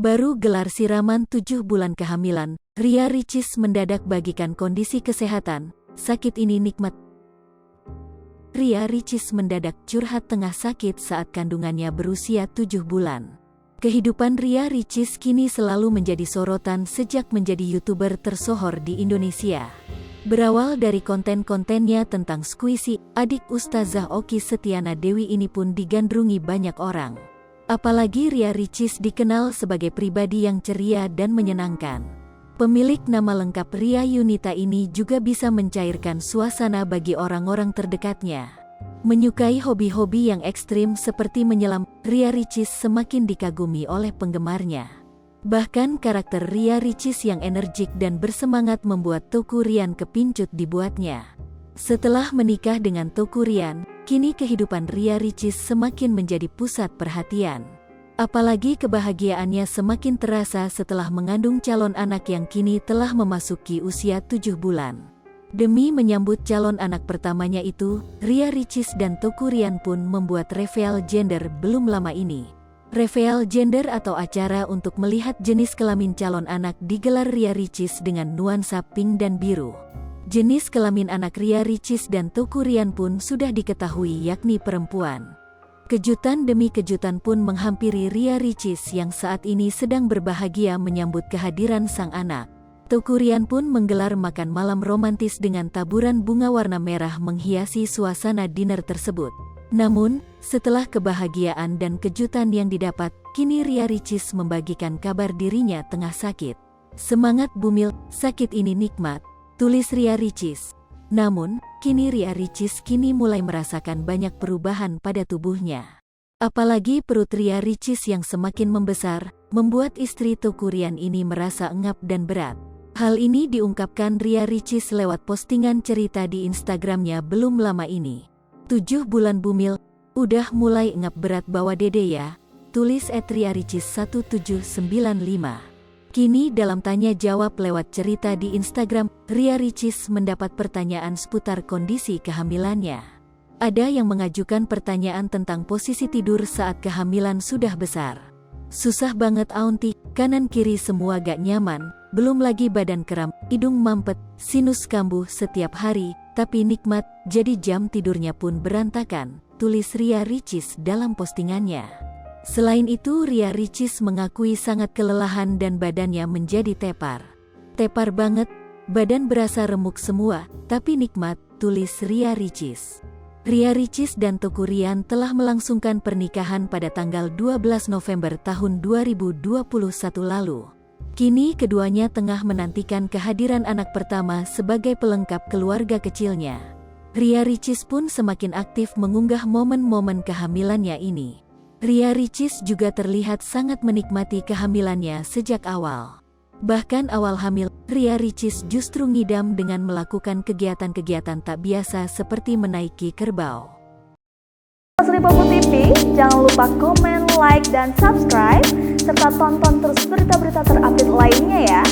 Baru gelar siraman 7 bulan kehamilan, Ria Ricis mendadak bagikan kondisi kesehatan. Sakit ini nikmat. Ria Ricis mendadak curhat tengah sakit saat kandungannya berusia 7 bulan. Kehidupan Ria Ricis kini selalu menjadi sorotan sejak menjadi YouTuber tersohor di Indonesia. Berawal dari konten-kontennya tentang Squishy, adik Ustazah Okky Setiana Dewi ini pun digandrungi banyak orang. Apalagi Ria Ricis dikenal sebagai pribadi yang ceria dan menyenangkan. Pemilik nama lengkap Ria Yunita ini juga bisa mencairkan suasana bagi orang-orang terdekatnya. Menyukai hobi-hobi yang ekstrim seperti menyelam, Ria Ricis semakin dikagumi oleh penggemarnya. Bahkan karakter Ria Ricis yang energik dan bersemangat membuat Teuku Ryan kepincut dibuatnya. Setelah menikah dengan Teuku Ryan, kini kehidupan Ria Ricis semakin menjadi pusat perhatian. Apalagi kebahagiaannya semakin terasa setelah mengandung calon anak yang kini telah memasuki usia 7 bulan. Demi menyambut calon anak pertamanya itu, Ria Ricis dan Teuku Ryan pun membuat reveal gender belum lama ini. Reveal gender atau acara untuk melihat jenis kelamin calon anak digelar Ria Ricis dengan nuansa pink dan biru. Jenis kelamin anak Ria Ricis dan Teuku Ryan pun sudah diketahui yakni perempuan. Kejutan demi kejutan pun menghampiri Ria Ricis yang saat ini sedang berbahagia menyambut kehadiran sang anak. Teuku Ryan pun menggelar makan malam romantis dengan taburan bunga warna merah menghiasi suasana dinner tersebut. Namun, setelah kebahagiaan dan kejutan yang didapat, kini Ria Ricis membagikan kabar dirinya tengah sakit. "Semangat Bumil, sakit ini nikmat," tulis Ria Ricis. Namun, kini Ria Ricis mulai merasakan banyak perubahan pada tubuhnya. Apalagi perut Ria Ricis yang semakin membesar, membuat istri Teuku Ryan ini merasa engap dan berat. Hal ini diungkapkan Ria Ricis lewat postingan cerita di Instagramnya belum lama ini. "7 bulan Bumil, udah mulai engap berat bawa dede ya," tulis @riaricis1795. Kini dalam tanya jawab lewat cerita di Instagram, Ria Ricis mendapat pertanyaan seputar kondisi kehamilannya. Ada yang mengajukan pertanyaan tentang posisi tidur saat kehamilan sudah besar. "Susah banget aunty, kanan kiri semua gak nyaman, belum lagi badan kram, hidung mampet, sinus kambuh setiap hari, tapi nikmat, jadi jam tidurnya pun berantakan," tulis Ria Ricis dalam postingannya. Selain itu, Ria Ricis mengakui sangat kelelahan dan badannya menjadi tepar. "Tepar banget, badan berasa remuk semua, tapi nikmat," tulis Ria Ricis. Ria Ricis dan Teuku Ryan telah melangsungkan pernikahan pada tanggal 12 November tahun 2021 lalu. Kini keduanya tengah menantikan kehadiran anak pertama sebagai pelengkap keluarga kecilnya. Ria Ricis pun semakin aktif mengunggah momen-momen kehamilannya ini. Ria Ricis juga terlihat sangat menikmati kehamilannya sejak awal. Bahkan awal hamil, Ria Ricis justru ngidam dengan melakukan kegiatan-kegiatan tak biasa seperti menaiki kerbau. Liverpool TV, jangan lupa komen, like, dan subscribe, serta tonton terus berita-berita terupdate lainnya ya.